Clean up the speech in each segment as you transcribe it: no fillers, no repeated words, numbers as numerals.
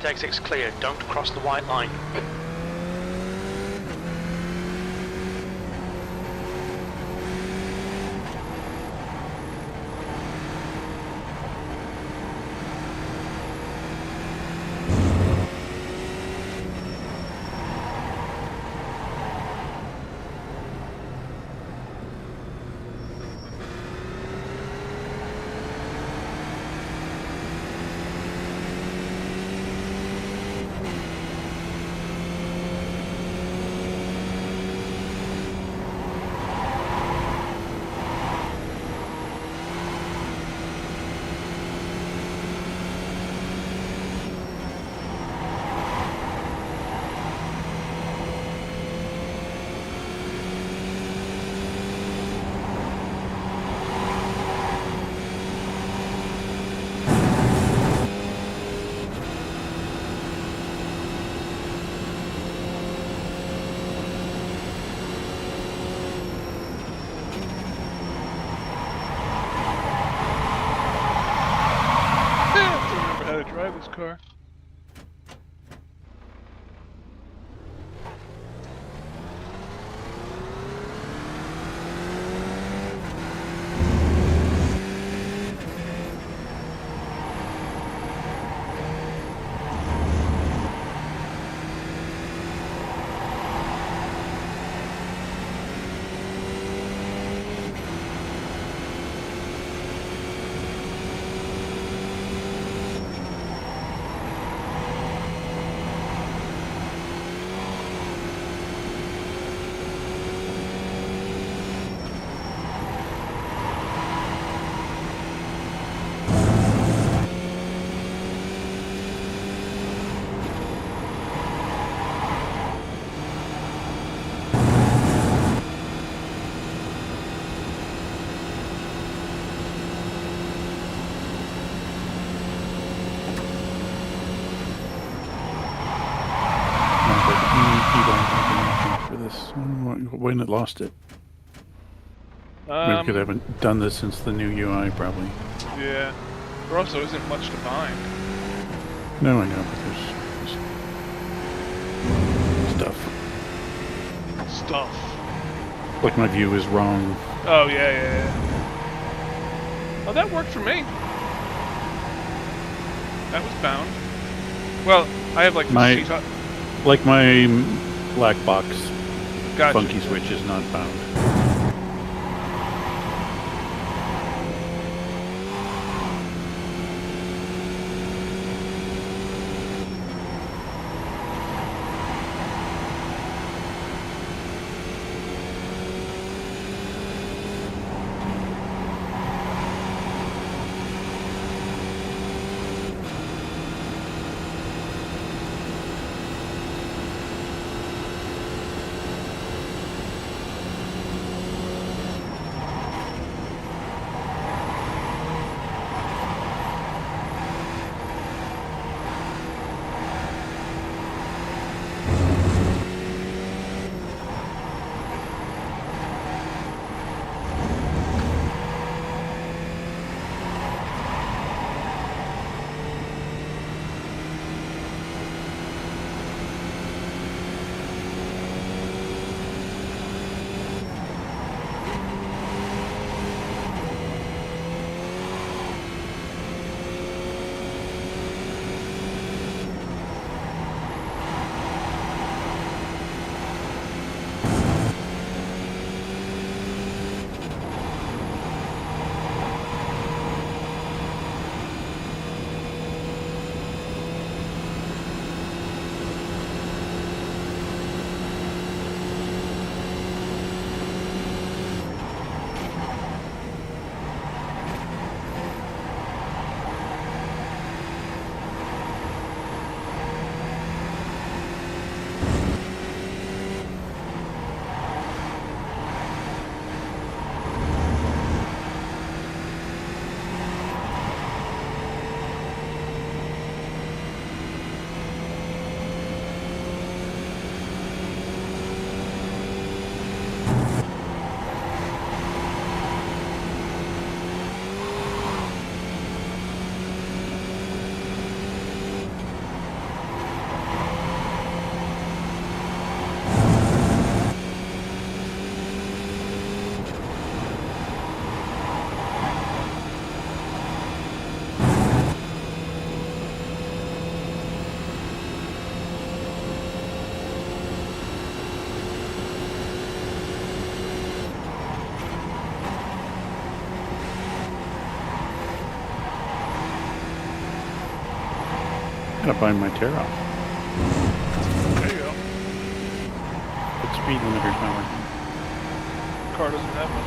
Right exit's clear, don't cross the white line. Drive this car. When it lost it. Maybe because I haven't done this since the new UI, probably. Yeah. There also isn't much to find. No, I know, but there's stuff. Stuff. Like my view is wrong. Oh, yeah. Oh, that worked for me. That was bound. Well, I have like my black box. Gotcha. Funky switch is not bound. Gotta find my tear off. There you go. But speed limiter's not working. Car doesn't have one.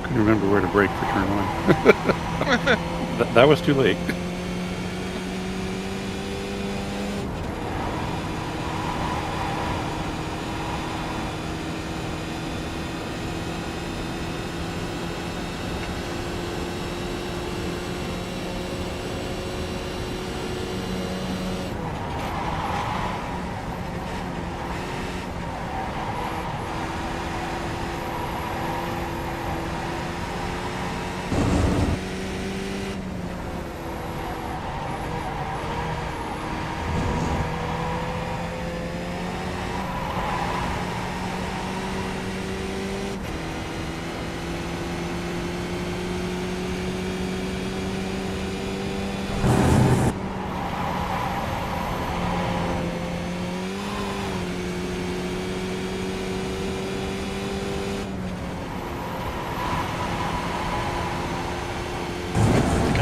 Couldn't remember where to brake for turn one. That was too late.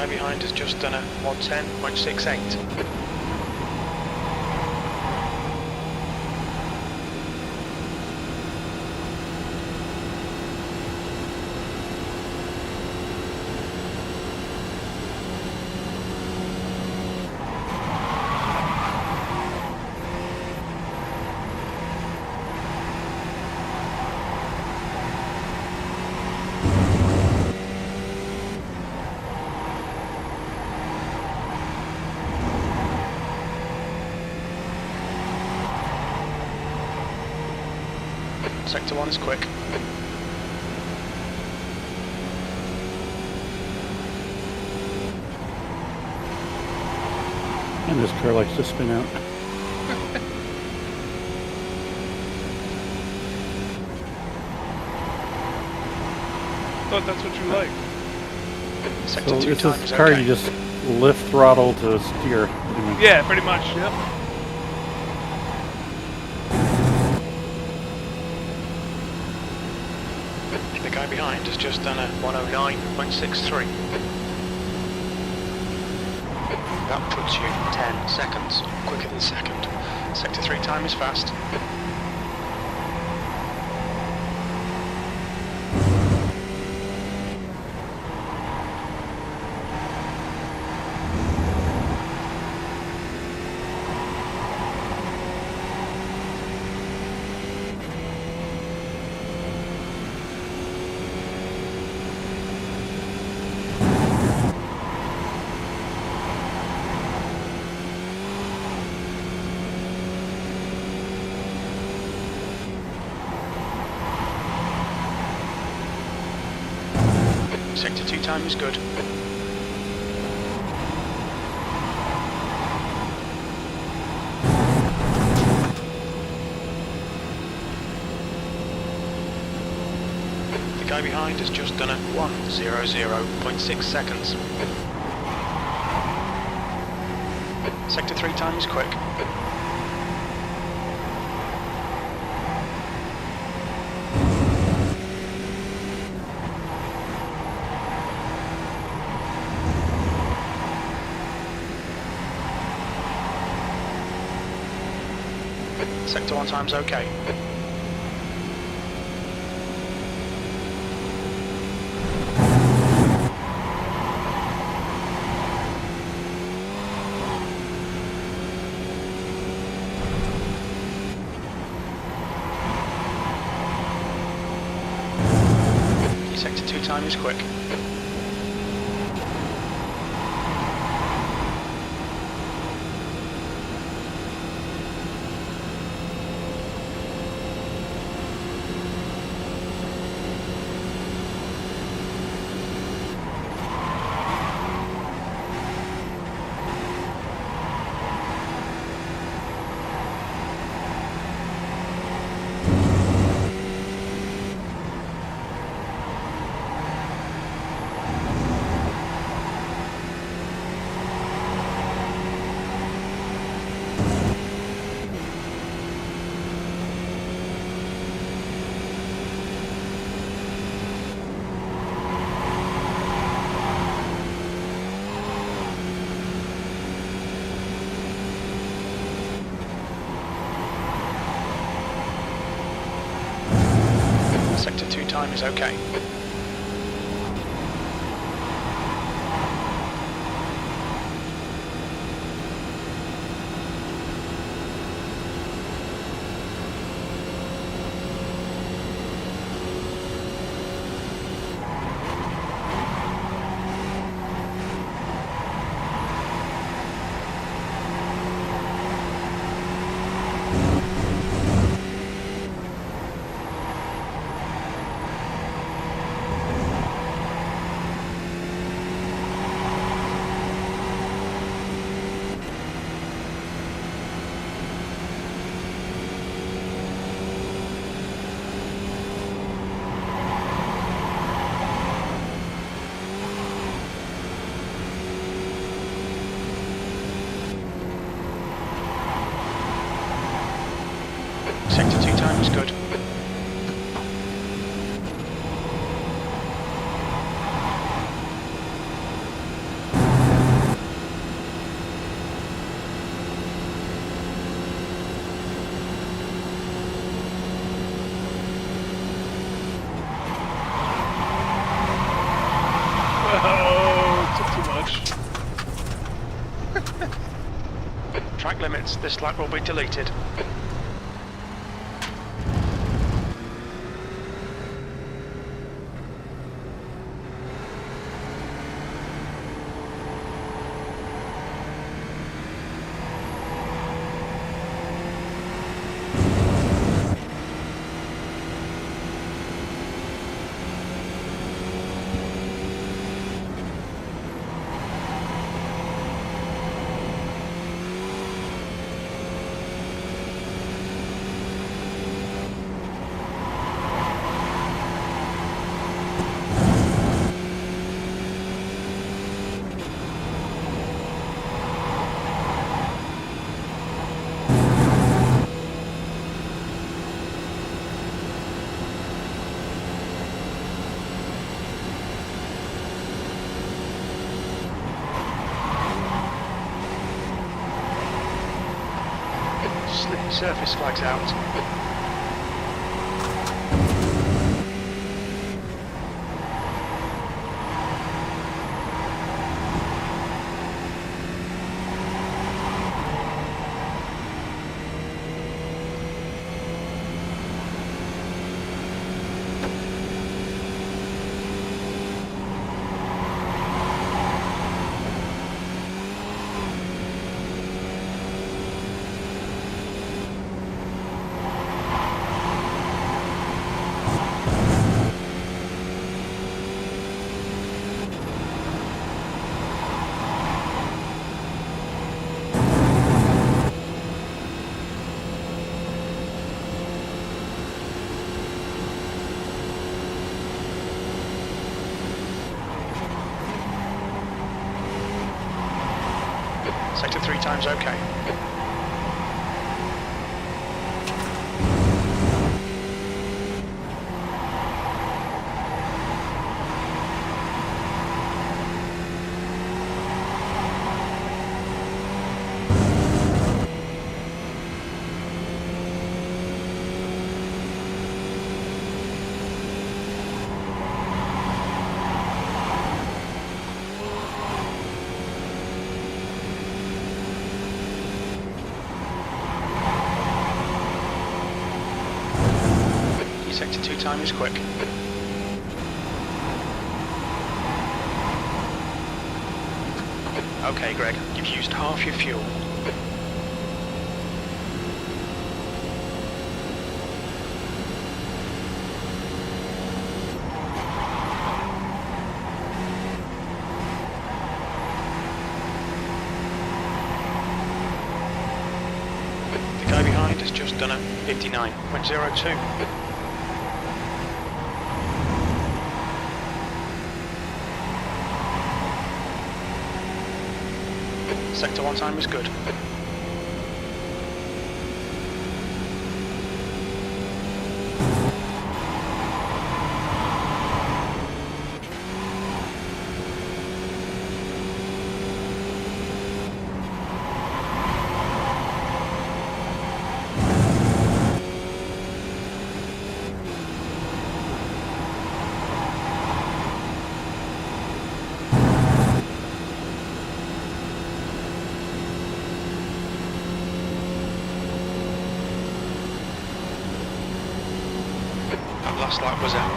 Behind has just done a 110.68. Sector 1 is quick. And this car likes to spin out. Thought that's what you like. Sector So 2 it's time this is car okay. you just lift throttle to steer. Yeah, pretty much, yep. The guy behind has just done a 109.63. That puts you 10 seconds quicker than second. Sector 3 time is fast. Sector 2 time is good. The guy behind has just done a 1:00.6 seconds. Sector 3 time is quick. Sector 1 time's okay. Sector 2 time is quick. Sector 2 time is okay. Sector 2 time is good. Oh, took too much. Track limits, this lap will be deleted. Slippery surface flags out. Sector 3 time's okay. time is quick. Okay, Greg, you've used half your fuel. The guy behind has just done a 59.02. Sector 1 time is good. Last lap was at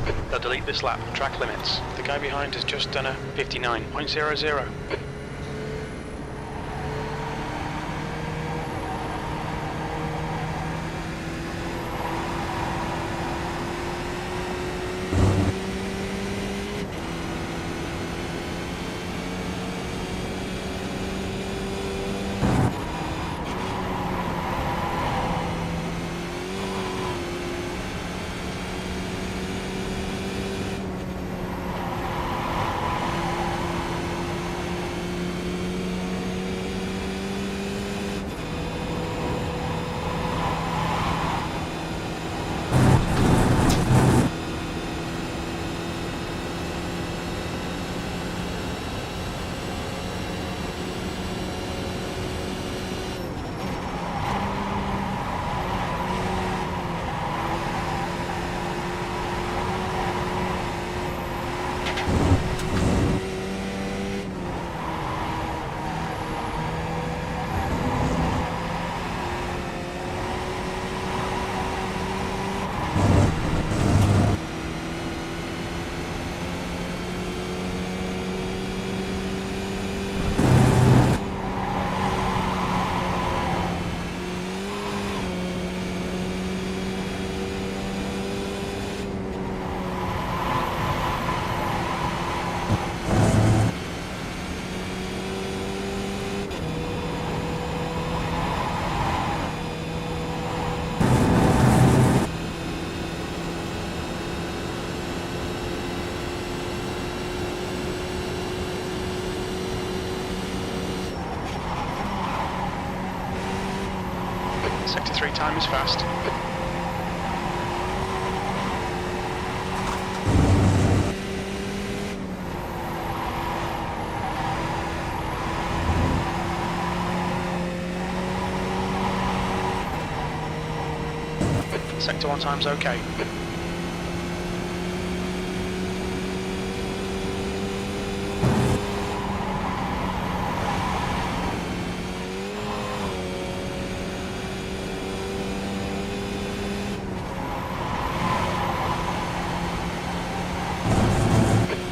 58.03. They'll delete this lap, track limits. The guy behind has just done a 59.00. Sector 3 time is fast. Sector 1 time's okay.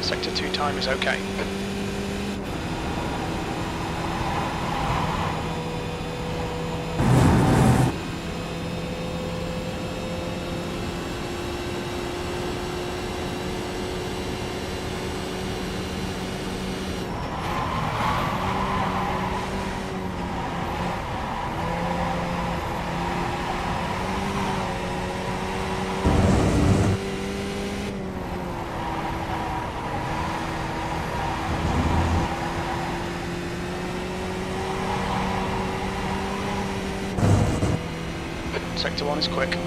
Sector 2 time is okay. Sector 1 is quick.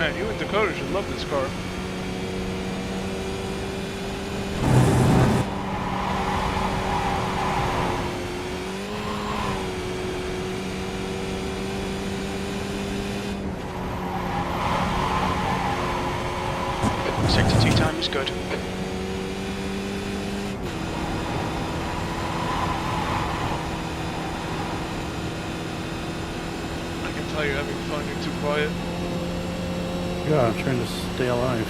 Man, you and Dakota should love this car. Sector 2 time is good. I can tell you're having fun, you're too quiet. Yeah, I'm trying to stay alive.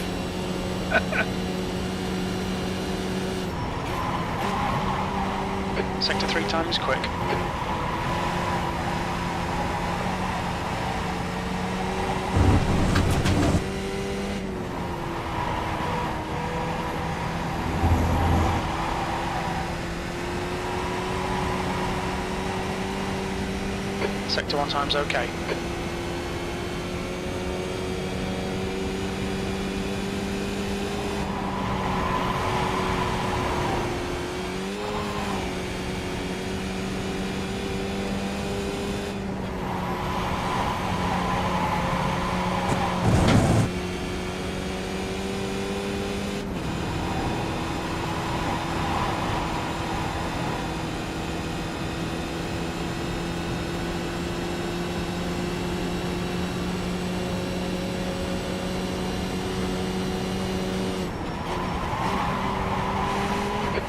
Sector 3 time is quick. Sector 1 time's okay.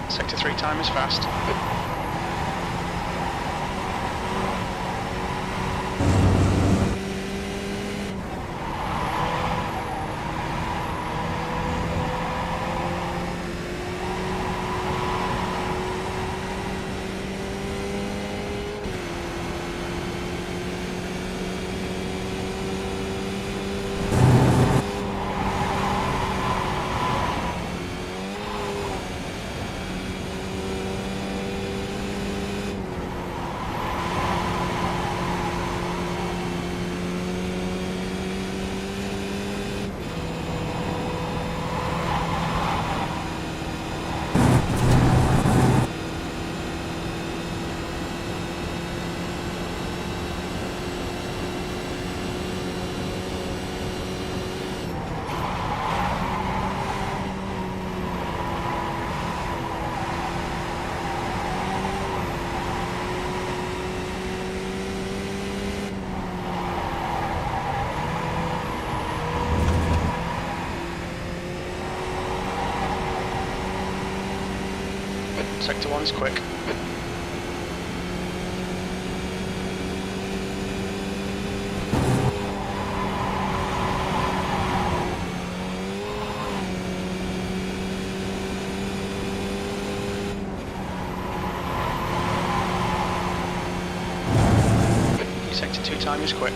Sector 3 time is fast. Sector 1 is quick. Sector 2 time is quick.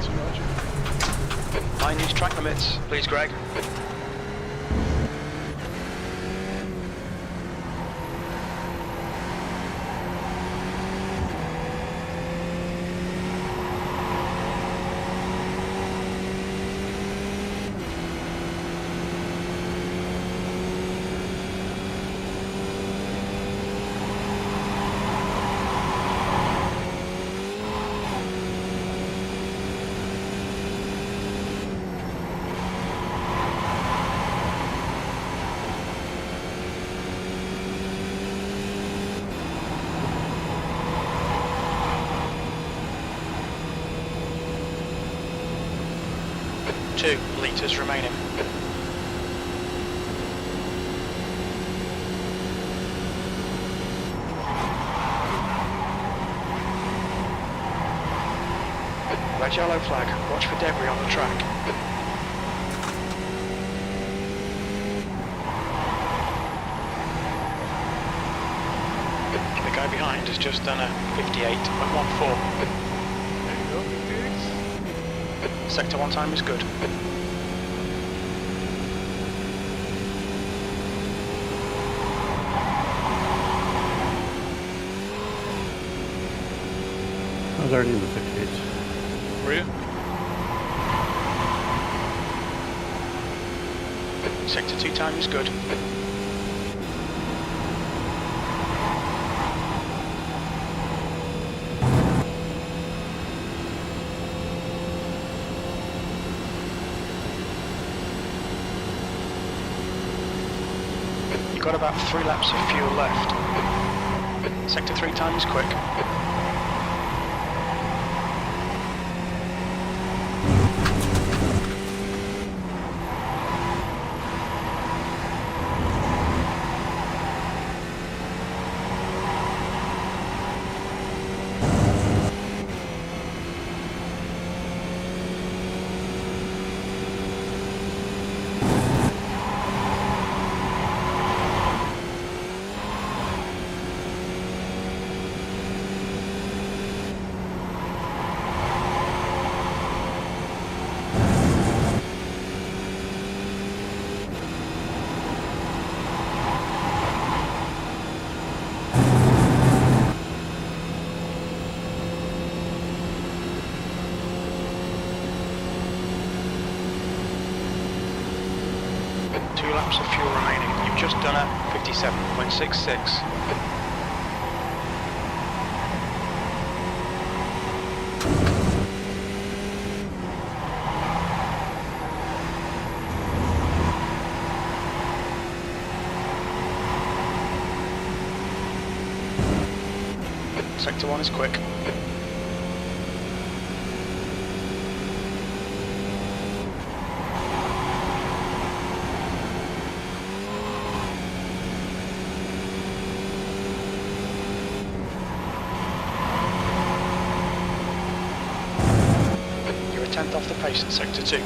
Too much. 9 news track limits, please, Greg. Two litres remaining. Red yellow flag, watch for debris on the track. The guy behind has just done a 58.14. There you go, 58. Sector 1 time is good. I was already in the 58s. Were you? Sector 2 time is good. You've got about 3 laps of fuel left. Sector 3 time is quick. Laps of fuel remaining. You've just done a 57.66. Sector 1 is quick. Tenth off the pace in Sector 2. We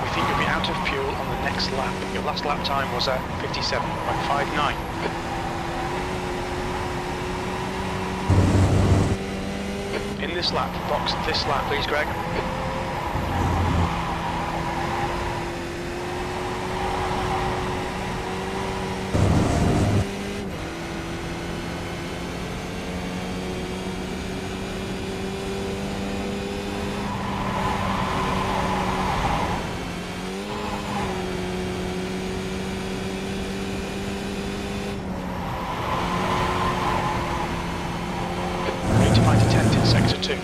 think you'll be out of fuel on the next lap. Your last lap time was at 57.59. In this lap, box this lap please, Greg. Need to find a tent in Sector 2.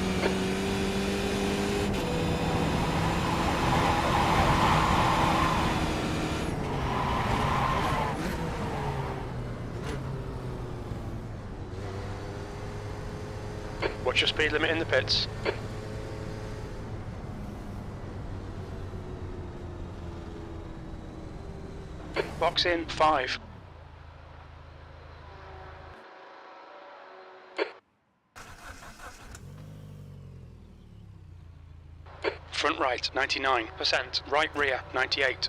What's your speed limit in the pits? Box in 5. Front right 99%, right rear 98.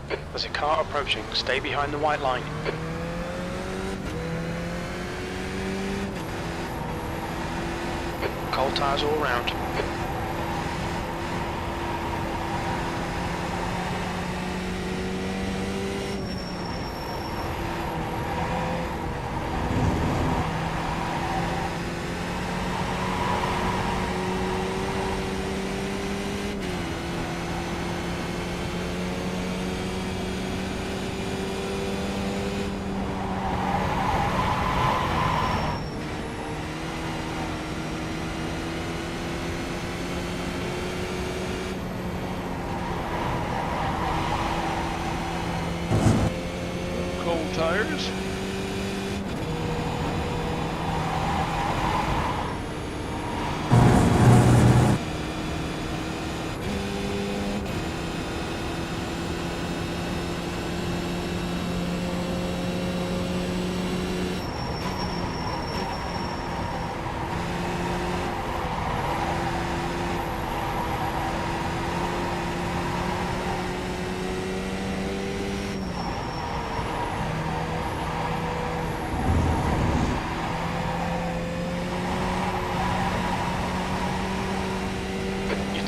There's a car approaching, stay behind the white line. Cold tyres all round. Cold tires.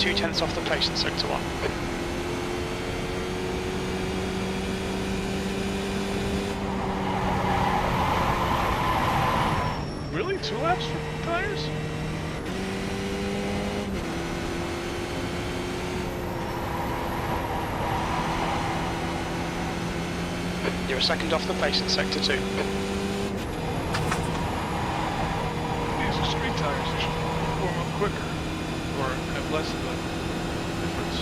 2/10 off the pace in sector 1. Really? 2 laps for tires? You're a second off the pace in sector 2. These are street tires. They should warm up quicker. Or have less of a difference.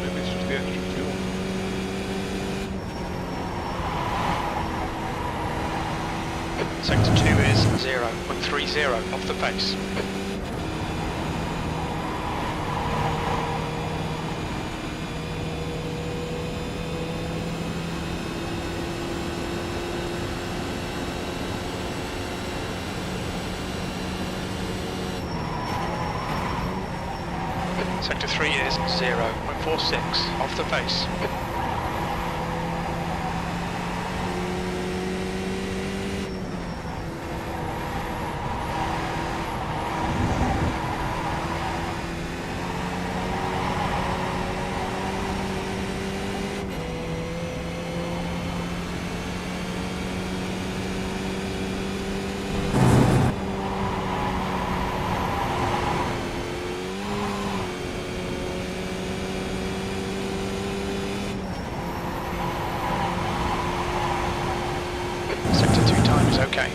Maybe it's just the extra fuel. Sector 2 is 0.30 off the pace. Sector 3 is 0.46 off the pace. Sector 2 time is okay.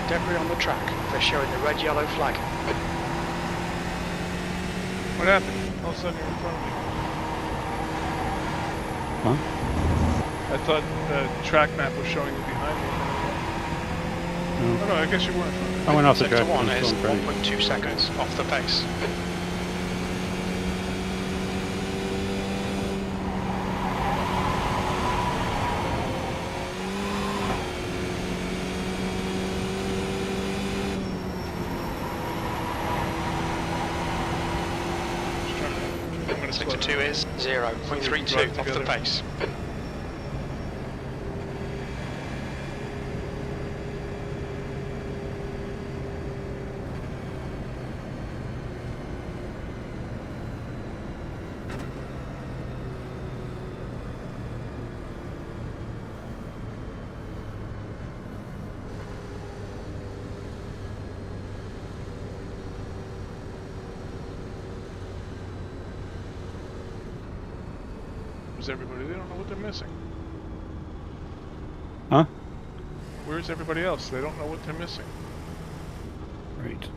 Debris on the track. They're showing the red-yellow flag. What happened? All of a sudden you're in front of me. Huh? I thought the track map was showing you behind me. Oh no, I guess you were in front of me. I went off the Sector track. 1 I'm is still ready. 1.2 seconds off the pace. Just trying to- I'm gonna Sector split 2 is 0.32 off the pace. Where's everybody? They don't know what they're missing. Huh? Where's everybody else? They don't know what they're missing. Right.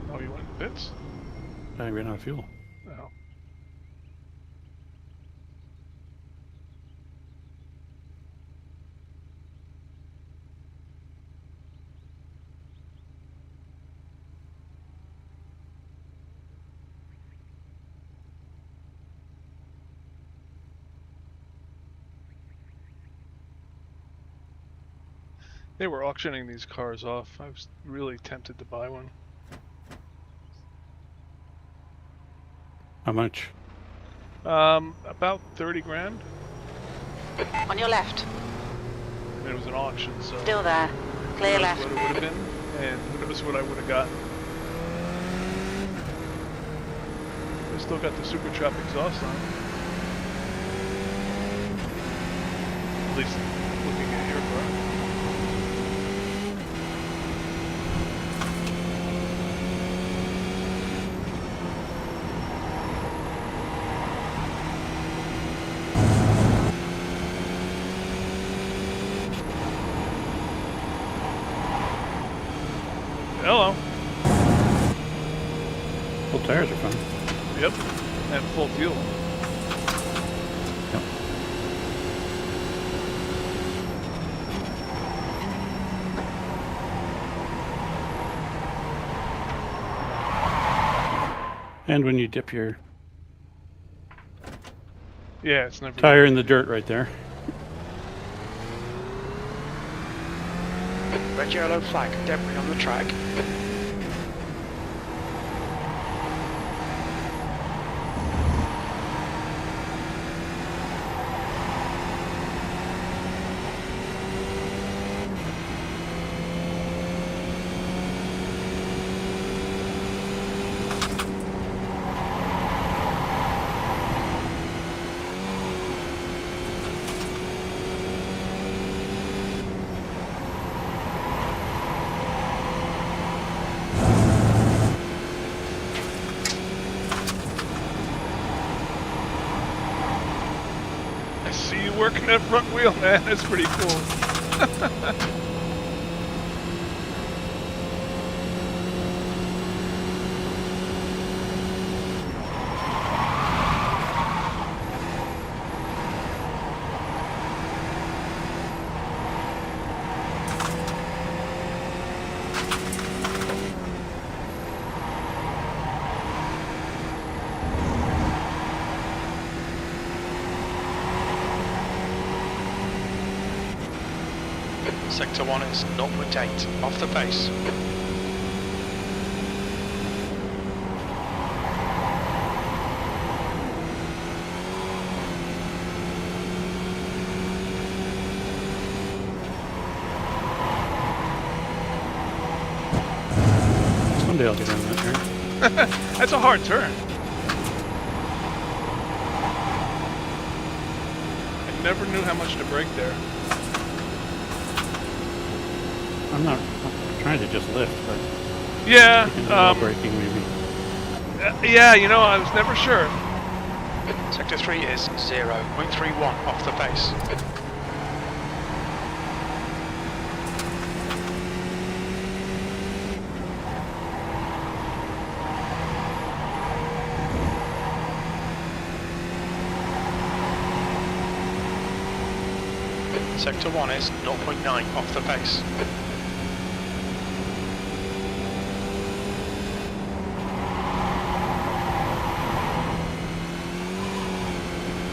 Oh, you went in pits? I ran out of fuel. Oh. They were auctioning these cars off. I was really tempted to buy one. How much? About 30 grand. On your left. And it was an auction, so Still there. Clear who knows left. what it would have been, and who knows what I would have gotten. They still got the Super Trap exhaust on. At least looking at your car. Hello. Full tires are fun. Yep. And full fuel. Yep. And when you dip your Yeah, it's never. tire in the dirt right there. Red yellow flag, debris on the track. I see you working that front wheel, man. That's pretty cool. Sector 1 is 0.8, off the pace. Someday I'll get on that turn. That's a hard turn. I never knew how much to brake there. I'm trying to just lift, but Yeah, braking maybe. yeah, you know, I was never sure. Sector 3 is 0.31, off the pace. Sector 1 is 0.9, off the pace.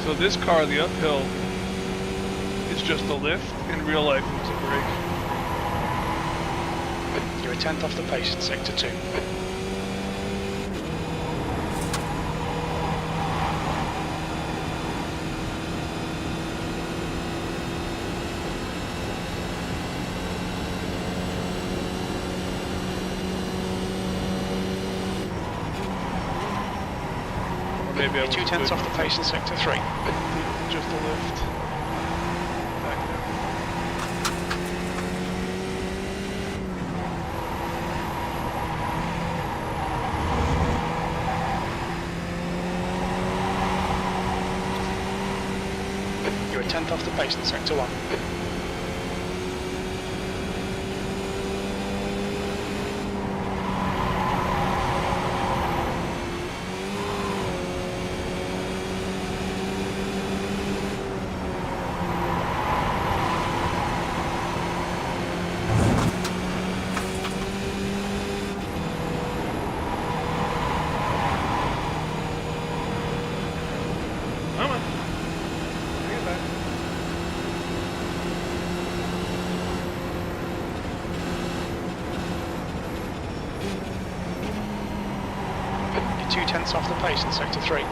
So this car, the uphill, is just a lift. In real life, it's a brake. You're a tenth off the pace in Sector 2. maybe I You're was 2 tenths good. off the pace in sector 3. Just a lift. Back down. You're a tenth off the pace in sector 1. Come on. Bring it back. You're 2 tenths off the pace in sector 3.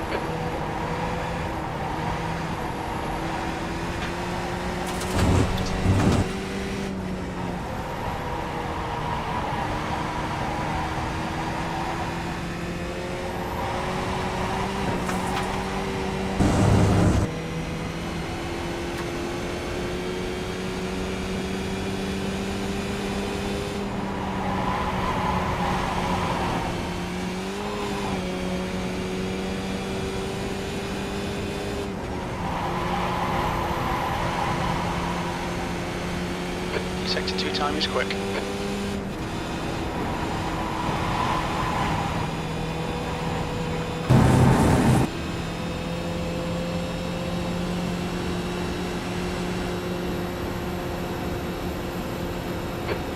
Sector 2 time is quick.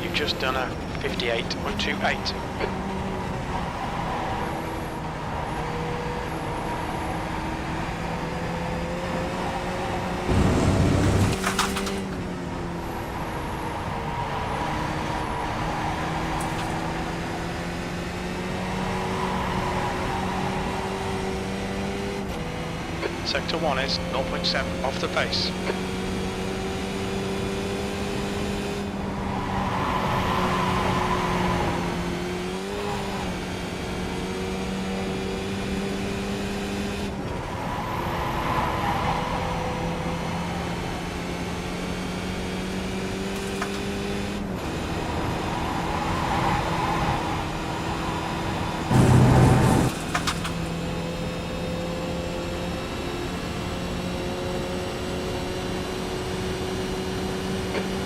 You've just done a 58.28. Sector 1 is 0.7 off the pace.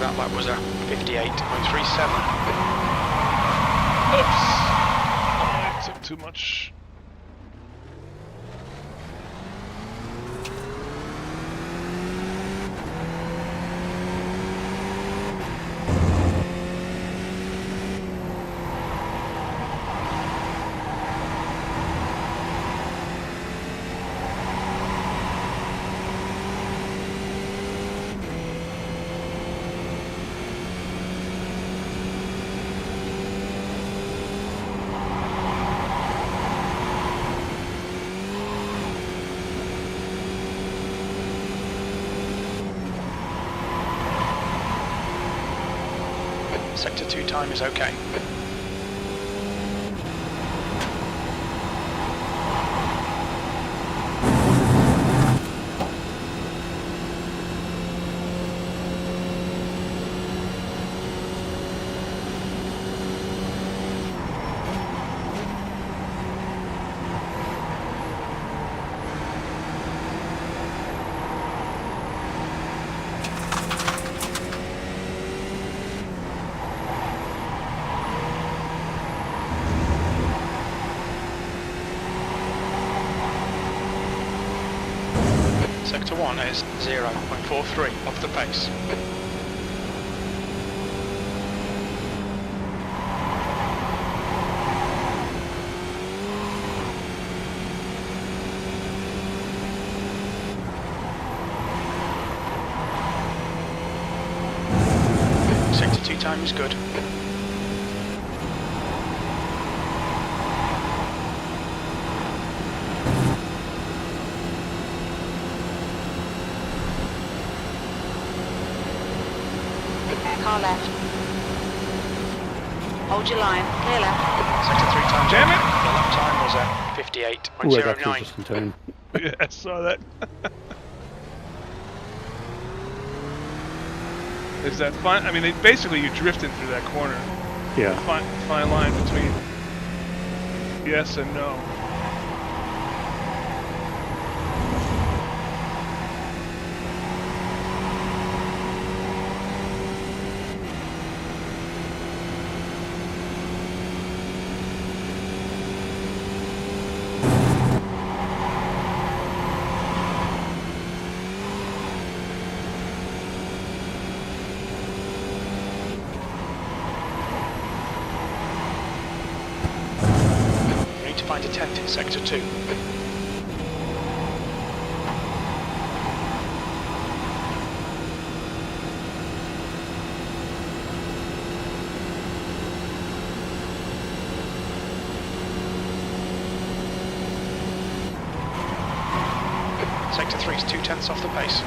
That lap was a 58.37. Oops! I took too much. Sector 2 time is okay. Sector 1 is 0.43 off the pace. Sector 2 time is good. Car left. Hold your line. Clear left. Sector 3 time. Damn it! The lap time was at Ooh, I got through 58.09. just in time. Yeah, I saw that. Is that fine? I mean, basically you're drifting through that corner. Yeah. Fine line between yes and no. You need to find a tent in Sector 2. Sector 3 is 2 tenths off the pace.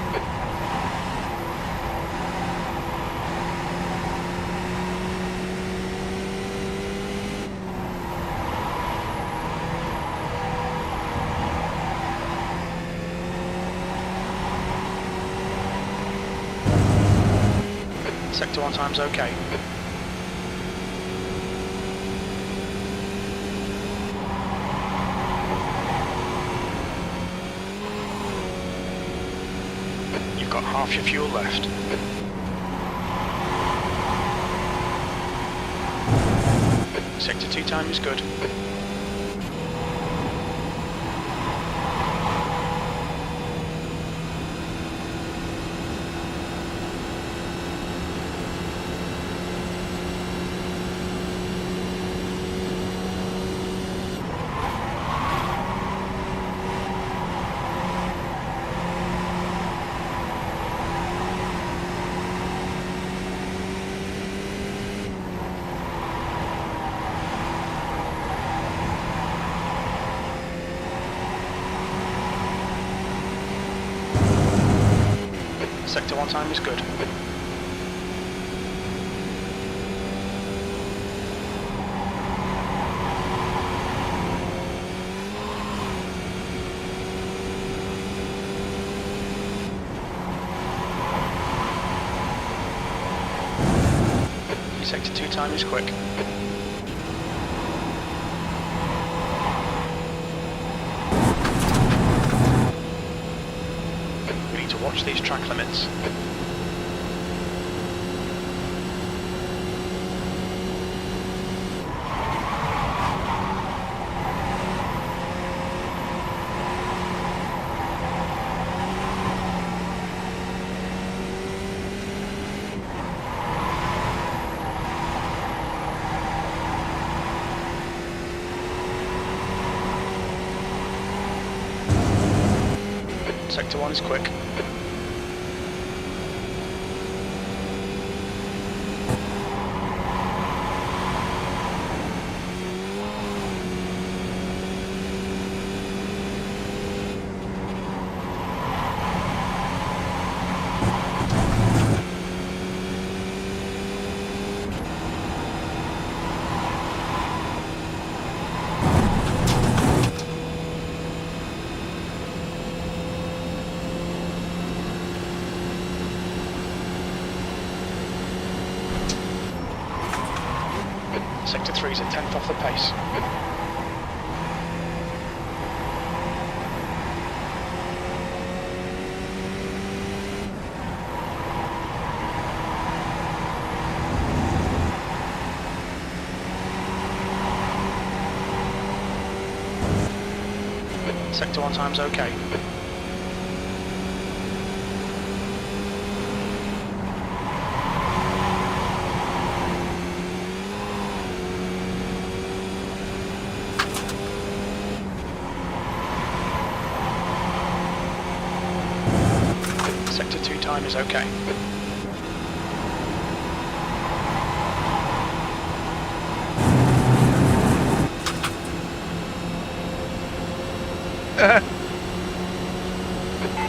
Sector 1 time's okay. You've got half your fuel left. Sector 2 time is good. Sector 1 time is good. Sector 2 time is quick. We need to watch these track limits. Sector 1 is quick. Sector 3 is a tenth off the pace. Sector 1 time's okay. Sector 2 time is okay.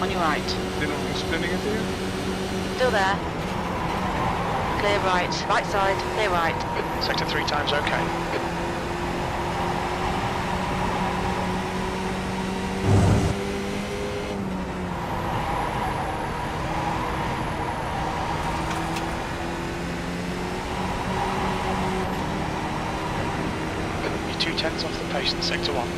On your right. Didn't want me spinning into you? Still there. clear right. Right side, clear right. Sector 3 times okay. You're 2/10 off the pace in sector 1.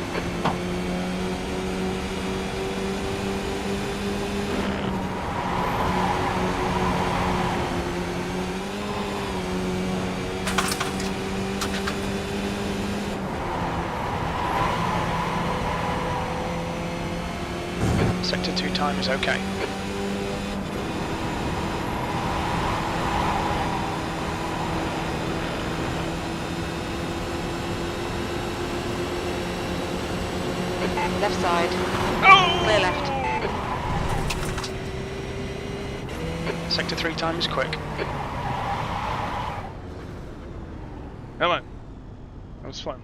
Sector 2 time is okay. Left side, Oh! clear left. Sector 3 time is quick. Come on. That was fun.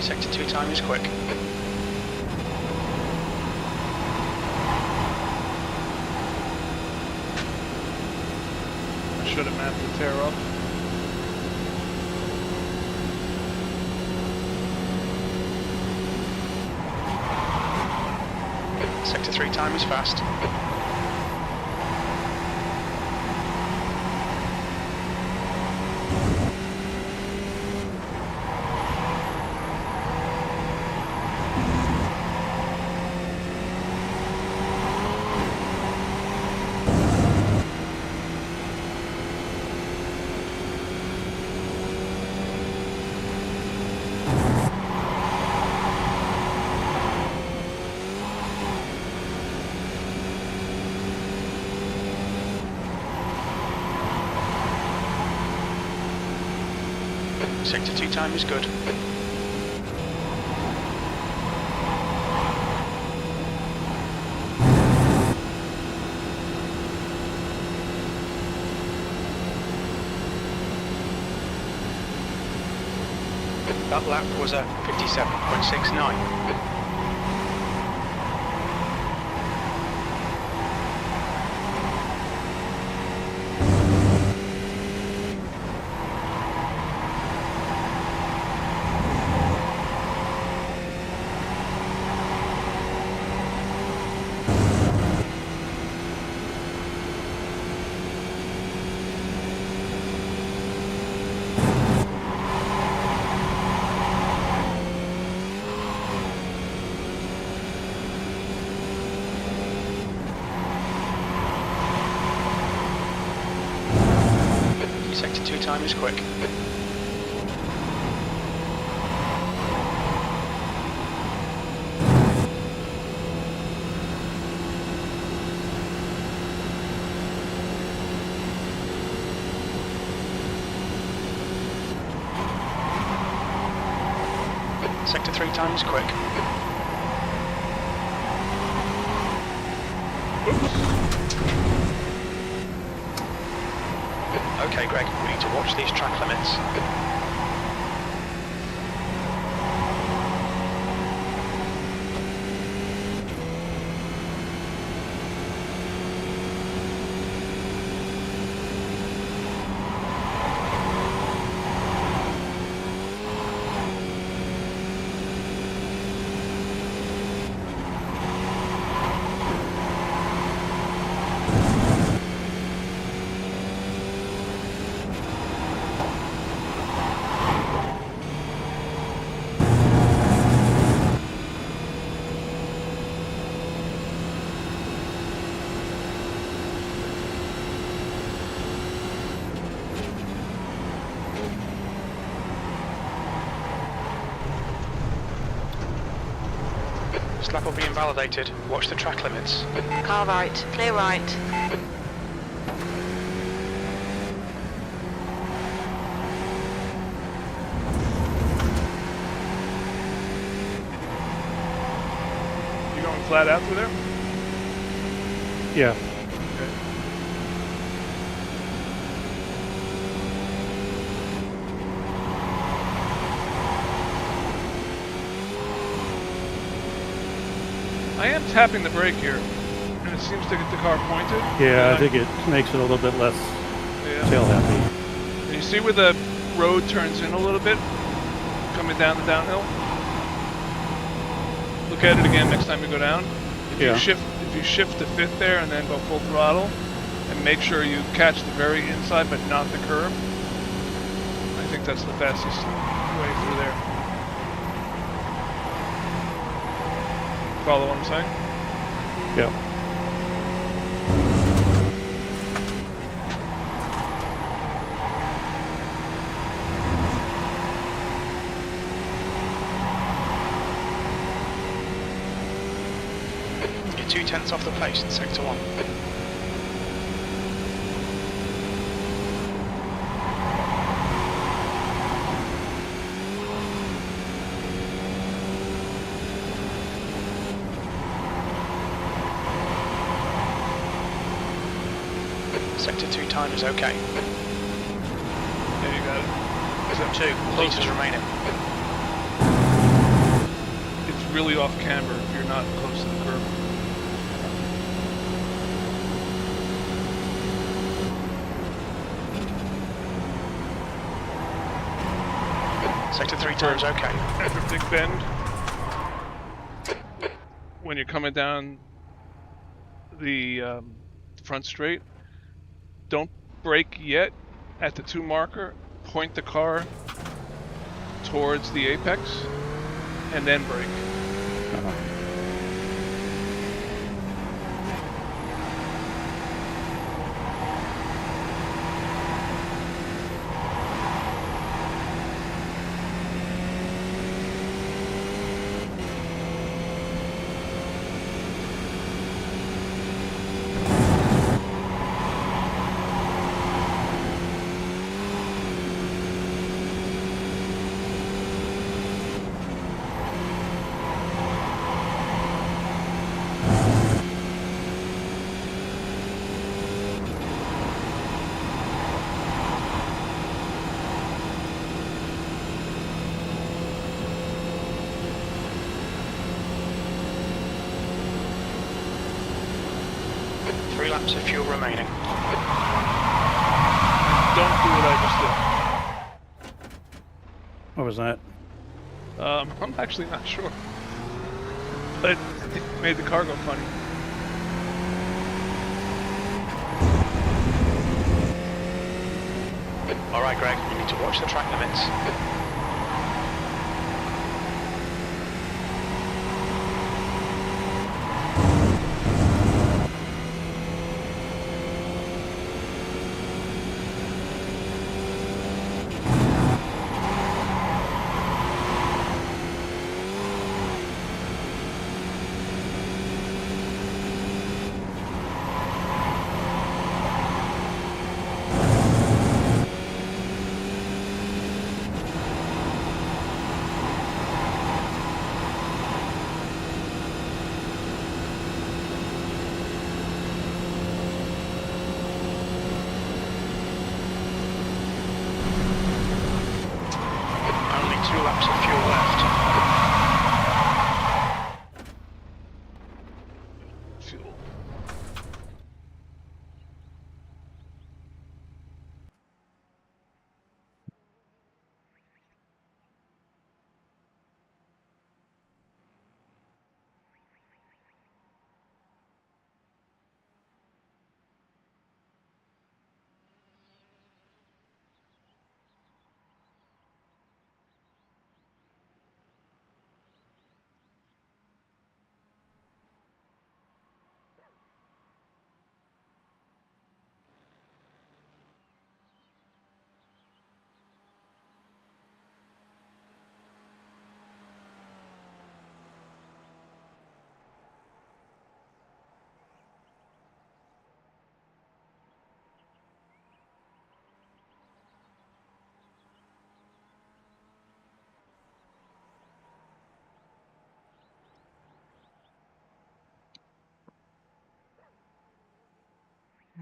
Sector 2 time is quick. I should have mapped the tear up. Sector 3 time is fast. Sector 2 time is good. That lap was a 57.69. Sector 2 time is quick. Sector 3 time is quick. Okay, Greg, we need to watch these track limits. Next lap will be invalidated. Watch the track limits. Car right, clear right. You going flat out through there? Yeah. Okay. I am tapping the brake here, and it seems to get the car pointed. Yeah, I think it makes it a little bit less tail happy. And you see where the road turns in a little bit, coming down the downhill? Look at it again next time you go down. If you shift to fifth there and then go full throttle, and make sure you catch the very inside but not the curb, I think that's the fastest way through there. Follow what I'm saying? Yeah. You're 2/10 off the pace in sector 1. Sector 2 time is okay. Yeah, you got it. Sector 2, litres remaining. It's really off camber if you're not close to the curb. Sector 3 time's okay. At the big bend, when you're coming down the front straight, don't brake yet at the 2 marker. Point the car towards the apex and then brake. Three laps of fuel remaining. Don't do what I What was that? just did. I'm actually not sure. But it made the car go funny. Alright Greg, you need to watch the track limits.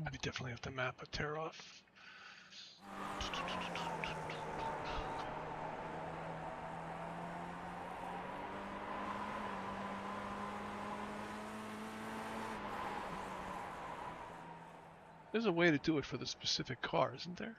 We definitely have to map a tear off. There's a way to do it for the specific car, isn't there?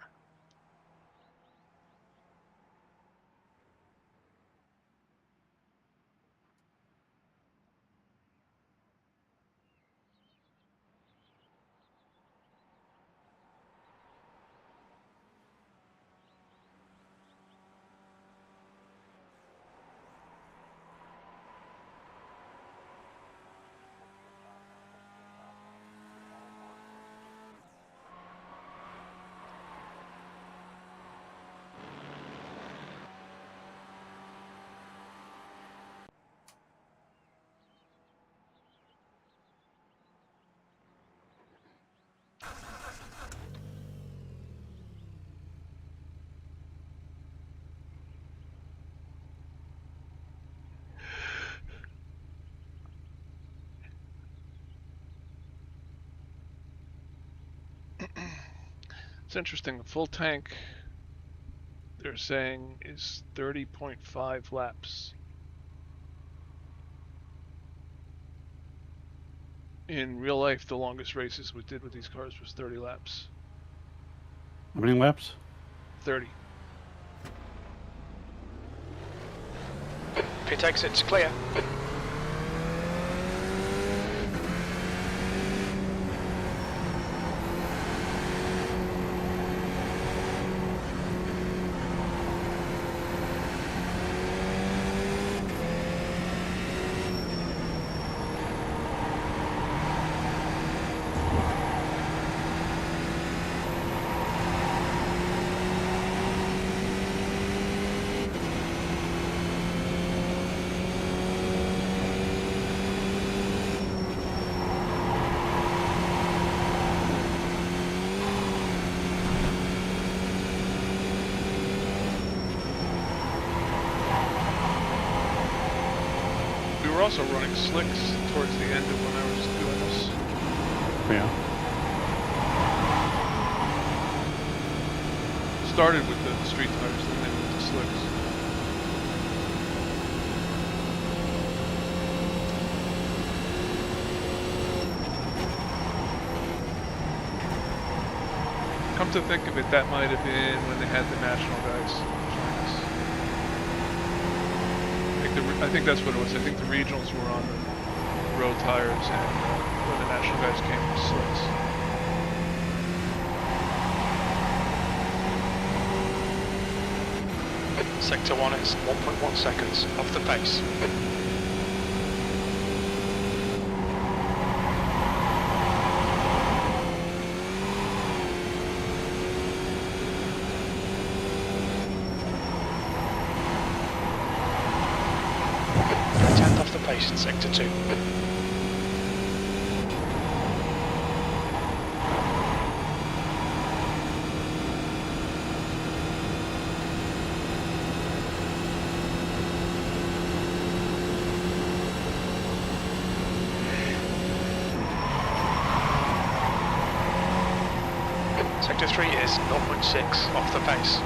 It's interesting. The full tank, they're saying, is 30.5 laps. In real life, the longest races we did with these cars was 30 laps. How many laps? 30. Pit exit's clear. We were also running slicks towards the end of when I was doing this. Yeah. Started with the street tires, then they moved to slicks. Come to think of it, that might have been when they had the national guys join us. I think that's what it was. I think the regionals were on the road tires, and when the national guys came with slicks. Sector 1 is 1.1 seconds off the pace. Off the pace in Sector 2. Sector 3 is 0.6 off the pace.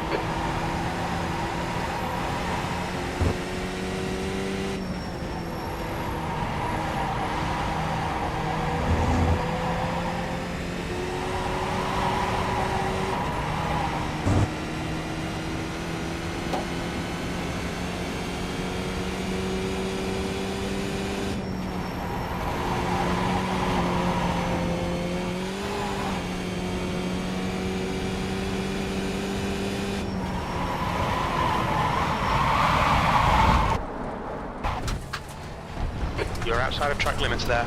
You're outside of track limits there.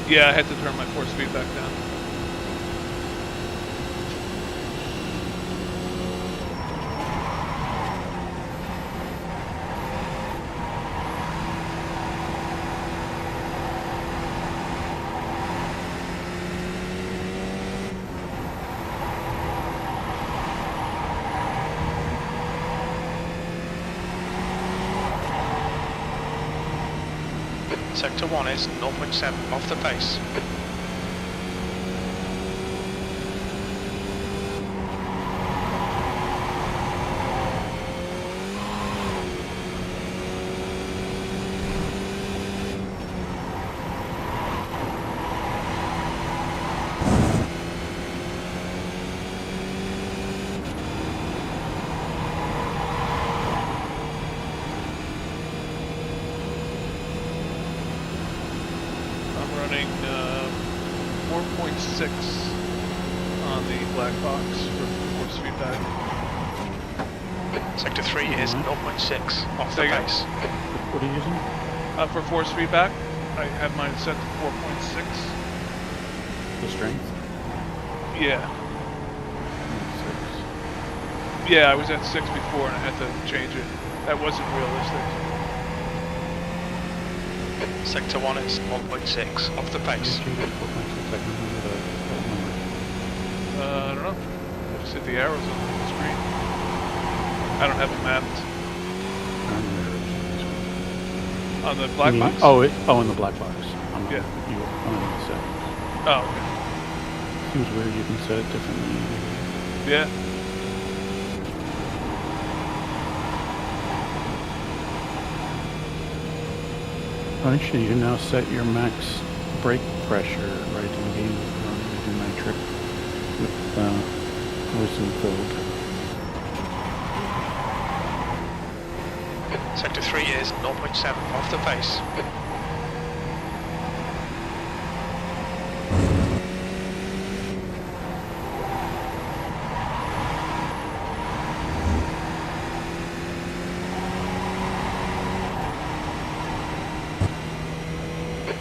Yeah, I had to turn my 4-speed back down. Sector 1 is 0.7 off the pace. Running 4.6 on the black box for force feedback. Sector 3 is 0.6 off the Say again? pace. What are you using? For force feedback, I have mine set to 4.6. The strength? Yeah. 6. Yeah, I was at 6 before and I had to change it. That wasn't realistic. Sector 1 is 1.6 off the pace. I I don't know. I just hit the arrows on the screen. I don't have it mapped. On the black box? Oh, in the black box. Yeah. You on the settings. Oh, okay. Seems weird you can set it differently. Yeah. Oh, actually, you can now set your max brake pressure right in game. I do my trick with voice and code. Sector 3 is 0.7 off the pace.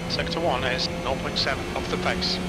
Sector 1 is 0.7 off the pace.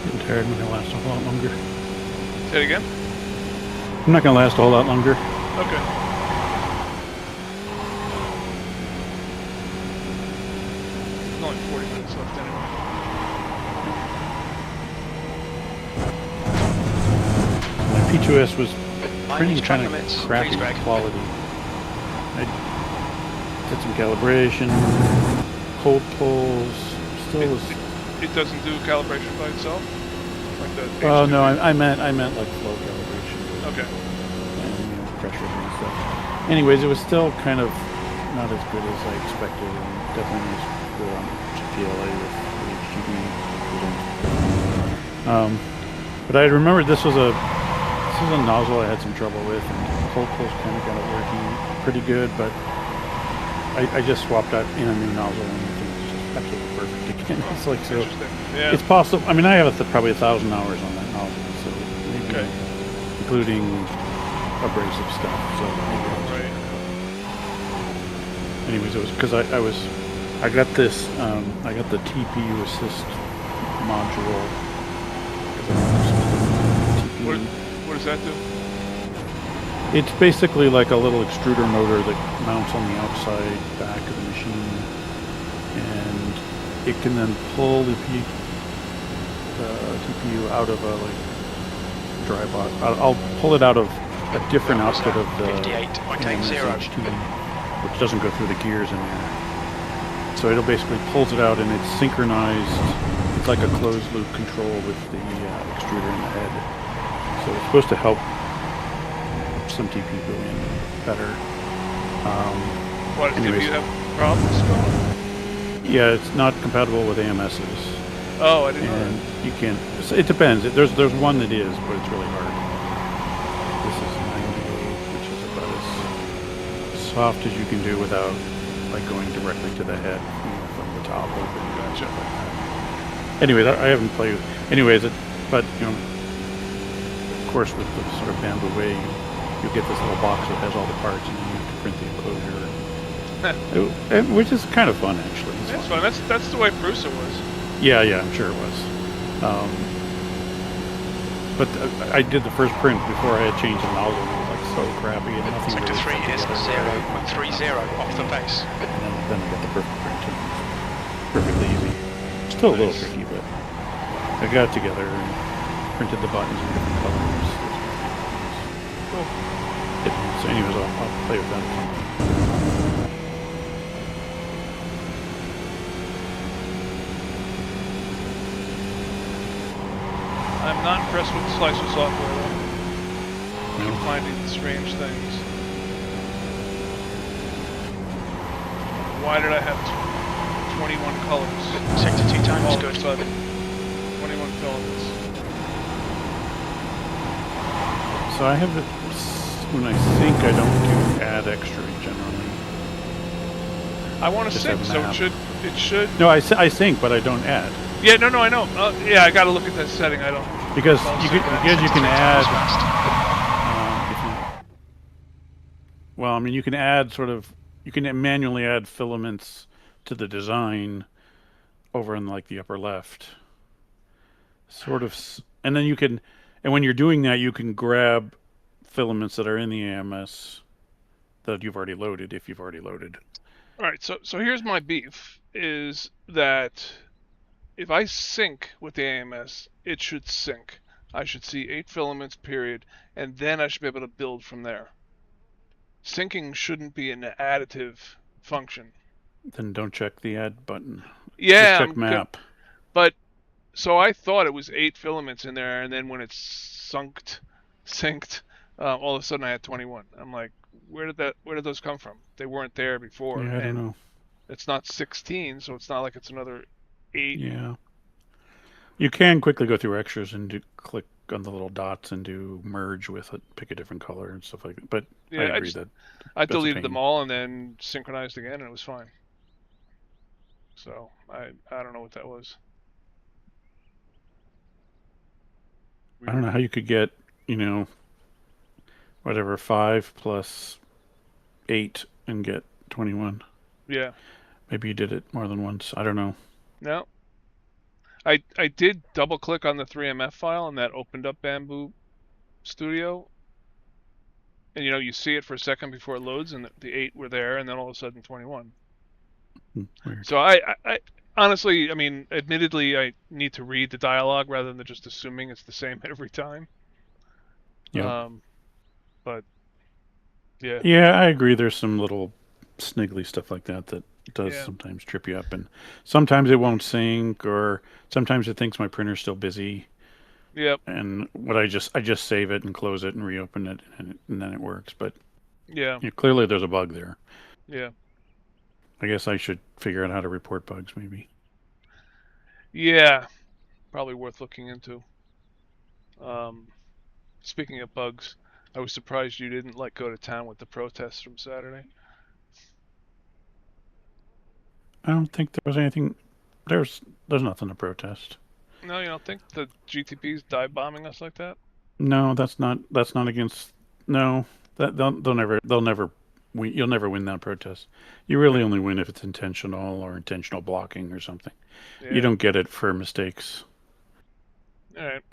Getting tired. I'm gonna last a whole lot longer. Say it again? I'm not gonna last a whole lot longer. Okay. There's only 40 minutes left anyway. My P2S was pretty Mileage kind track of limits, crappy please, Greg. quality. I did some calibration, cold pulls, still was. It doesn't do calibration by itself? Like the Oh no, HTV? I meant like flow calibration Okay. and pressure and stuff. Anyways, it was still kind of not as good as I expected, and definitely was good on GPLA with HTV. But I remember this was a nozzle I had some trouble with, and cold pulls kind of got it working pretty good, but I just swapped out in a new nozzle and it's just absolutely perfect again. It's like so. Interesting. Yeah. It's possible. I mean, I have probably 1,000 hours on that nozzle, so maybe Okay. including abrasive stuff. So maybe Right. anyways, it was because I got this I got the TPU assist module. What does that do? It's basically like a little extruder motor that mounts on the outside back of the machine, and it can then pull the TPU out of a dry box. I'll pull it out of a different output of the 58.80. MSHT, which doesn't go through the gears in there. So it'll basically pulls it out, and it's synchronized. It's like a closed loop control with the extruder in the head. So it's supposed to help some TP go in better. What, did Anyways. you have problems going? Yeah, it's not compatible with AMSs. Oh, I didn't know And that. you can. It depends. There's one that is, but it's really hard. This is 98, which is about as soft as you can do without like going directly to the head, from the top open. Gotcha. Anyways, I haven't played. Anyways, but of course, with the sort of bamboo way, you get this little box that has all the parts, and then you have to print the enclosure, which is kind of fun actually. It's That's fun. fun. That's the way Prusa was. Yeah, I'm sure it was. But I did the first print before I had changed the nozzle. It was like so crappy and nothing Sector really 3 is fit together. 0.30 off the base. And then I got the perfect print. And it was perfectly easy. Still a little Nice. tricky, but I got it together and printed the buttons in different colors. Cool. So anyways, I'll play with that sometime. I'm not impressed with the slicer software though. I keep No. finding strange things. Why did I have 21 colors? Sector 2 time All is of a good. sudden. 21 filaments. So I have it, when I sync, I don't do add extra generally. I want to Just sync, have so map. it should. No, I sync, but I don't add. Yeah, no, I know. Yeah, I got to look at that setting. I don't. Because Well, you sync can, that. because you can add, Fast. well, I mean, you can add you can manually add filaments to the design over in like the upper left. And then and when you're doing that, you can grab filaments that are in the AMS that you've already loaded, if you've already loaded. All right, so here's my beef: is that if I sync with the AMS, it should sync. I should see 8 filaments, period, and then I should be able to build from there. Syncing shouldn't be an additive function. Then don't check the add button. Just Yeah, check map. but so I thought it was 8 filaments in there, and then when it's synced, all of a sudden I had 21. I'm like, where did those come from? They weren't there before, Yeah, I don't and know. it's not 16, so it's not like it's another 8. Yeah. You can quickly go through extras and click on the little dots and do merge with it, pick a different color and stuff like that. But Yeah, I agree that I that's a deleted them pain. all and then synchronized again, and it was fine. So I don't know what that was. I don't know how you could get, whatever, 5 plus 8 and get 21. Yeah. Maybe you did it more than once. I don't know. No. I did double click on the 3MF file, and that opened up Bamboo Studio. And you see it for a second before it loads, and the 8 were there, and then all of a sudden 21. Weird. So I honestly, I mean, admittedly, I need to read the dialogue rather than just assuming it's the same every time. Yeah. But yeah. Yeah, I agree. There's some little sniggly stuff like that does Yeah. sometimes trip you up, and sometimes it won't sync, or sometimes it thinks my printer's still busy, Yep. and I just save it and close it and reopen it, and then it works. But Yeah. clearly there's a bug there. Yeah. I guess I should figure out how to report bugs, maybe. Yeah. Probably worth looking into. Speaking of bugs, I was surprised you didn't go to town with the protests from Saturday. I don't think there was anything. There's nothing to protest. No, you don't think the GTP's dive bombing us like that? No, that's not against. No, that they'll never win. You'll never win that protest. You really only win if it's intentional or intentional blocking or something. Yeah. You don't get it for mistakes. All right.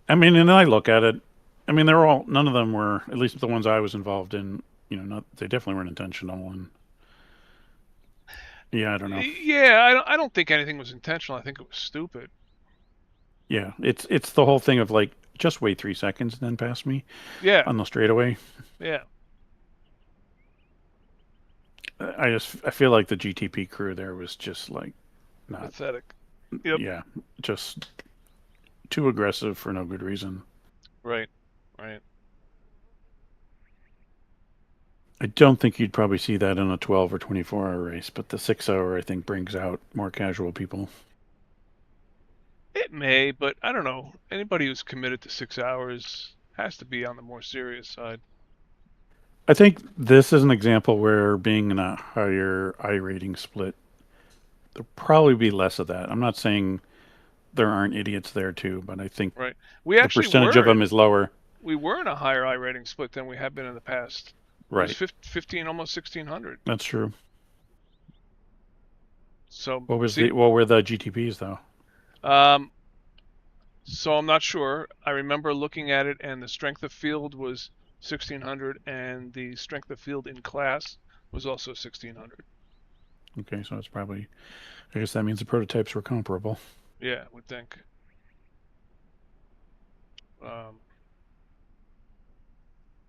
I mean, and I look at it. I mean, none of them were, at least the ones I was involved in. They definitely weren't intentional. And yeah, I don't know. Yeah, I don't think anything was intentional. I think it was stupid. Yeah, it's the whole thing of like, just wait 3 seconds and then pass me Yeah. on the straightaway. Yeah. I feel like the GTP crew there was just like not. Pathetic. Yep. Yeah, just too aggressive for no good reason. Right. Right. I don't think you'd probably see that in a 12 or 24-hour race, but the 6-hour, I think, brings out more casual people. It may, but I don't know. Anybody who's committed to 6 hours has to be on the more serious side. I think this is an example where being in a higher I rating split, there'll probably be less of that. I'm not saying there aren't idiots there too, but I think Right. We the actually percentage of were them is lower. we were in a higher I rating split than we have been in the past. It was Right. 15, almost 1600. That's true. So What were the GTPs though? um, so I'm not sure. I remember looking at it, and the strength of field was 1600, and the strength of field in class was also 1600. Okay, so it's probably. I guess that means the prototypes were comparable. Yeah, I would think.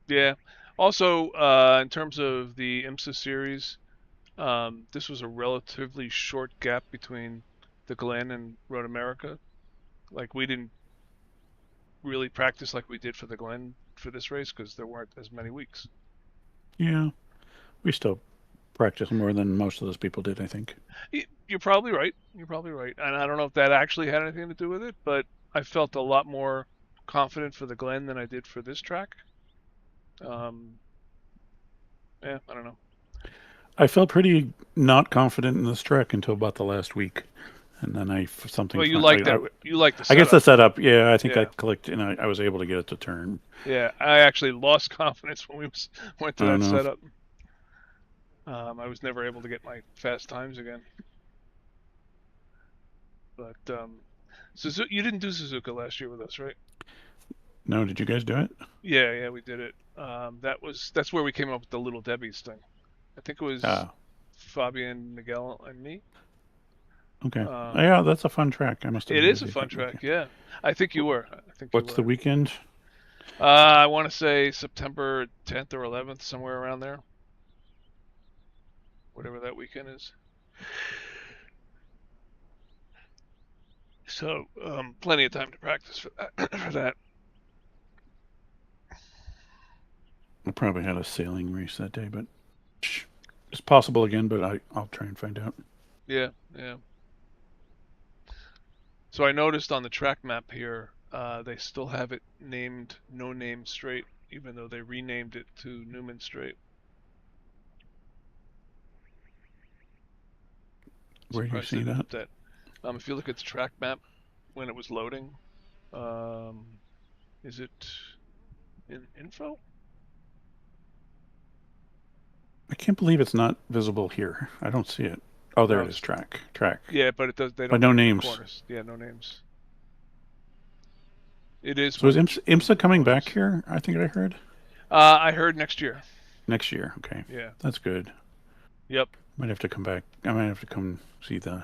Yeah. Also, in terms of the IMSA series, this was a relatively short gap between the Glen and Road America. Like, we didn't really practice like we did for the Glen for this race because there weren't as many weeks. Yeah, we still practice more than most of those people did, I think. You're probably right. You're probably right. And I don't know if that actually had anything to do with it, but I felt a lot more confident for the Glen than I did for this track. Yeah, I don't know. I felt pretty not confident in this track until about the last week, and then Well, you like that. You like the I guess the setup. setup. Yeah, I think I Yeah. clicked, and I was able to get it to turn. Yeah, I actually lost confidence when we went to Oh that no. setup. I was never able to get my fast times again. But you didn't do Suzuka last year with us, right? No, did you guys do it? Yeah, we did it. That's where we came up with the Little Debbie's thing. I think it was Ah, Fabian, Miguel, and me. okay. Yeah, that's a fun track. I must have It been is a busy fun that track. weekend. Yeah, I think you were. I think you What's were. the weekend? I want to say September 10th or 11th, somewhere around there. Whatever that weekend is. So, plenty of time to practice for that. for that. I probably had a sailing race that day, but it's possible again. But I'll try and find out. Yeah. So I noticed on the track map here, they still have it named No Name Straight, even though they renamed it to Newman Straight. Where do you Surprised see they didn't that? put that. If you look at the track map when it was loading, is it in info? I can't believe it's not visible here. I don't see it. Oh, there No, it is. Track. Yeah, but it does. They But don't no put it in the names. corners. Yeah, no names. It is. So is when IMSA coming corners. back here? I think I heard I heard next year. next year. Okay, Yeah. that's good. Yep. Might have to come back. I might have to come to the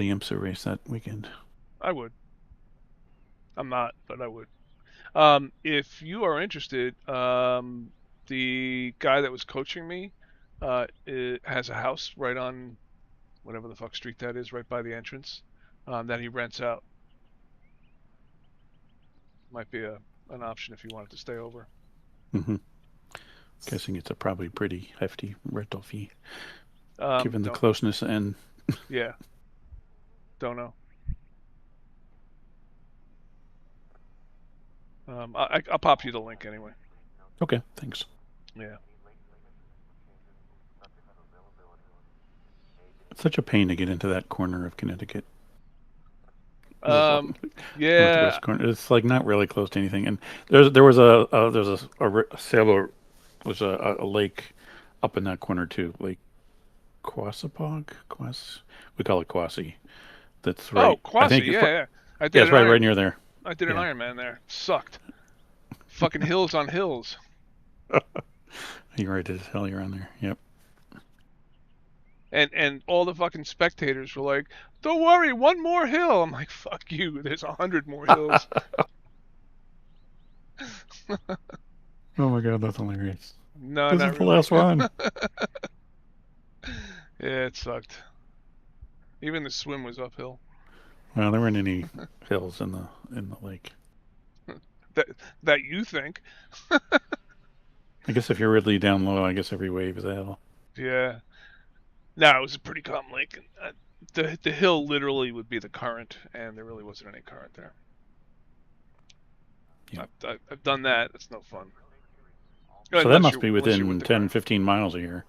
IMSA race that weekend. I would. I'm not, but I would. If you are interested, the guy that was coaching me has a house right on whatever the fuck street that is, right by the entrance, that he rents out. Might be an option if you wanted to stay over. Mm-hmm. Guessing it's a probably pretty hefty rental fee, given the Don't- closeness and. Yeah. Don't know. I'll pop you the link anyway. Okay, thanks. Yeah. It's such a pain to get into that corner of Connecticut. Yeah. North West corner. It's like not really close to anything. And there was a sailboat, was a lake up in that corner too, Lake Quassapog. We call it Quasi. That's right. Oh, Quasi. I think Yeah. I did Yeah, it's an right near there. I did an Yeah. Ironman there. Sucked. Fucking hills on hills. You're right. It's hell. You're on there. Yep. And all the fucking spectators were like, "Don't worry, one more hill." I'm like, "Fuck you! There's 100 more hills." Oh my god, that's hilarious. No, This not is the really. last one. Yeah, it sucked. Even the swim was uphill. Well, there weren't any hills in the lake. That you think? I guess if you're really down low, I guess every wave is a hill. Yeah. No, it was a pretty calm lake. The hill literally would be the current, and there really wasn't any current there. Yeah. I've done that. It's no fun. So that Unless must you're- be unless you're within with the 10, crowd. 15 miles of here.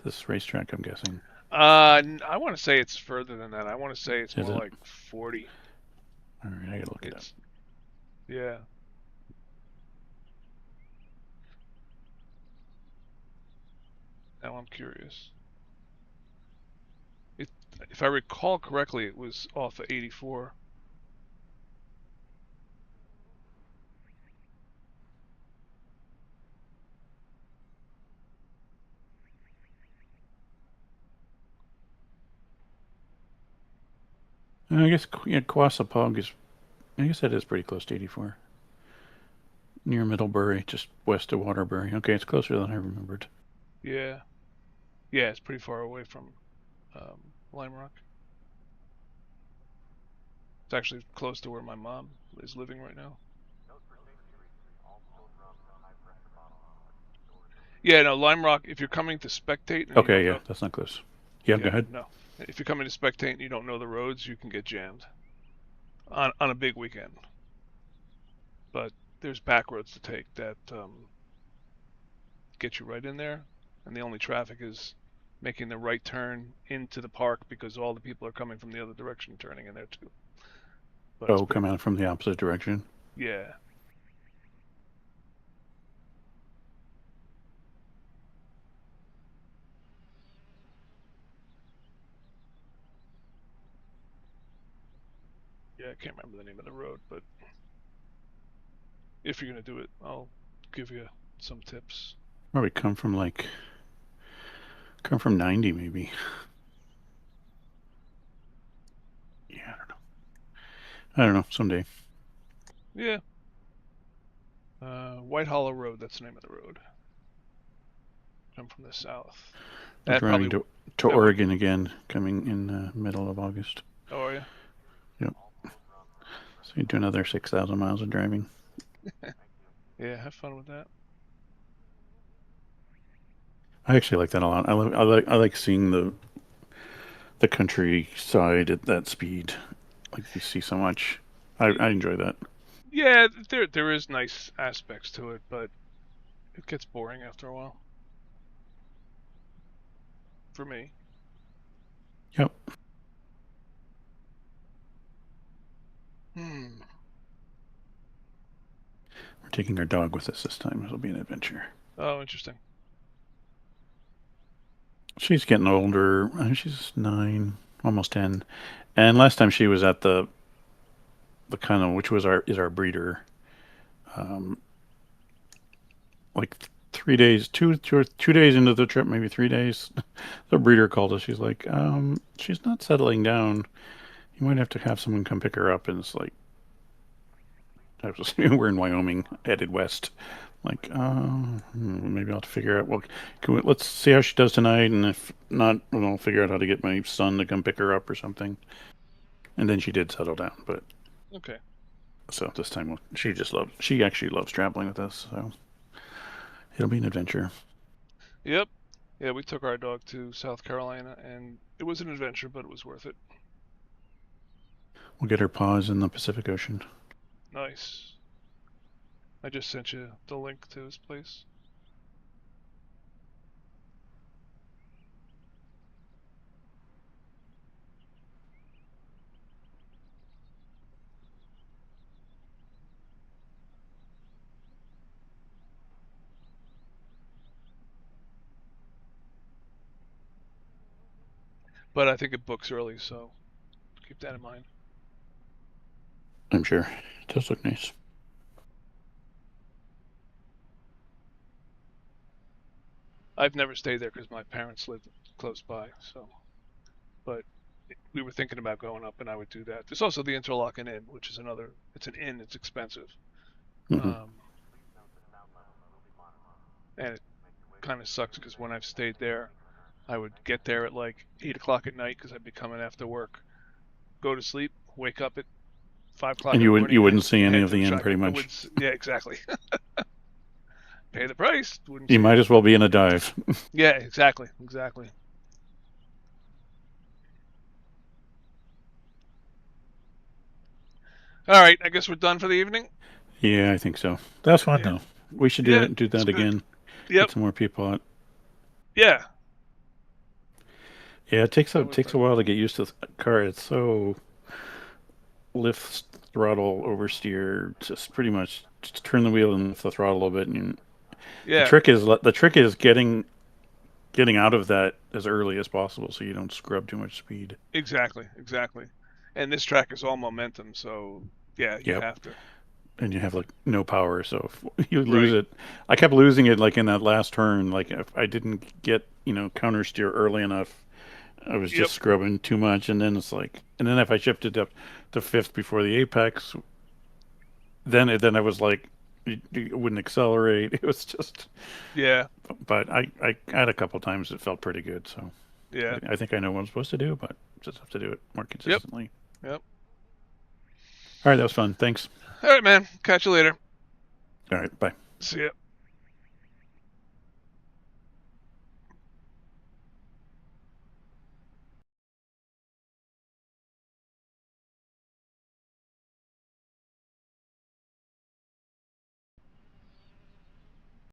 This racetrack, I'm guessing. I want to say it's further than that. I want to say it's Is more it? like 40. All right, I gotta look it up. It's yeah. Now I'm curious. It, if I recall correctly, it was off of 84. I guess Quassapog is. I guess that is pretty close to 84. Near Middlebury, just west of Waterbury. Okay, it's closer than I remembered. Yeah. Yeah, it's pretty far away from Lime Rock. It's actually close to where my mom is living right now. Yeah, no, Lime Rock, if you're coming to spectate and you Okay, don't yeah, know, that's not close. Yeah, go ahead. no. If you're coming to spectate and you don't know the roads, you can get jammed on a big weekend. But there's back roads to take that get you right in there, and the only traffic is making the right turn into the park because all the people are coming from the other direction turning in there too. But Oh, come out from the opposite direction. yeah. Yeah, I can't remember the name of the road, but if you're gonna do it, I'll give you some tips. Probably come from 90 maybe. Yeah, I don't know. Someday. Yeah. White Hollow Road, that's the name of the road. I'm from the south. I'm That driving probably. to that Oregon again, coming in the middle of August. Oh, are you? Yep. So you do another 6,000 miles of driving. Yeah, have fun with that. I actually like that a lot. I like seeing the countryside at that speed. Like you see so much. I enjoy that. Yeah, there is nice aspects to it, but it gets boring after a while. For me. Yep. Hmm. We're taking our dog with us this time. It'll be an adventure. Oh, interesting. She's getting older. She's 9, almost 10. And last time she was at the kind of, which was our breeder. Like 3 days, two days into the trip, maybe 3 days, the breeder called us. She's like, she's not settling down. You might have to have someone come pick her up. And it's like, we're in Wyoming, headed west. Like, maybe I'll have to figure out. Well, let's see how she does tonight, and if not, we'll figure out how to get my son to come pick her up or something. And then she did settle down, but Okay. so this time she actually loves traveling with us, so it'll be an adventure. Yep. Yeah, we took our dog to South Carolina, and it was an adventure, but it was worth it. We'll get her paws in the Pacific Ocean. Nice. I just sent you the link to his place. But I think it books early, so keep that in mind. I'm sure. It does look nice. I've never stayed there because my parents lived close by, so. But we were thinking about going up, and I would do that. There's also the Interlaken Inn, which is another. It's an inn. It's expensive, Mm-hmm. and it kind of sucks because when I've stayed there, I would get there at like 8 o'clock at night because I'd be coming after work, go to sleep, wake up at 5 o'clock And in the morning, you and wouldn't see any head of to the the inn, track. pretty much. Yeah, exactly. Pay the price. Wouldn't You see might it. as well be in a dive. Yeah, exactly. All right, I guess we're done for the evening. Yeah, I think so. That's fun Yeah. though. We should Yeah, do it's that good. again. Yep. Get some more people out. Yeah. Yeah, it takes Always a fun. while to get used to the car. It's so lift, throttle, oversteer, just pretty much just turn the wheel and lift the throttle a little bit. And Yeah. the trick is getting out of that as early as possible so you don't scrub too much speed. Exactly. Exactly. And this track is all momentum, so yeah, you Yep. have to. And you have like no power, so if you lose Right. it, I kept losing it like in that last turn. Like if I didn't get counter steer early enough, I was Yep. just scrubbing too much, and then it's like, and then if I shifted up to fifth before the apex, then I was like, it wouldn't accelerate. It was just, Yeah. but I had a couple times it felt pretty good, so Yeah. I think I know what I'm supposed to do, but just have to do it more Yep. consistently. Yep. All right, that was fun. Thanks. All right, man. Catch you later. All right, bye. See ya.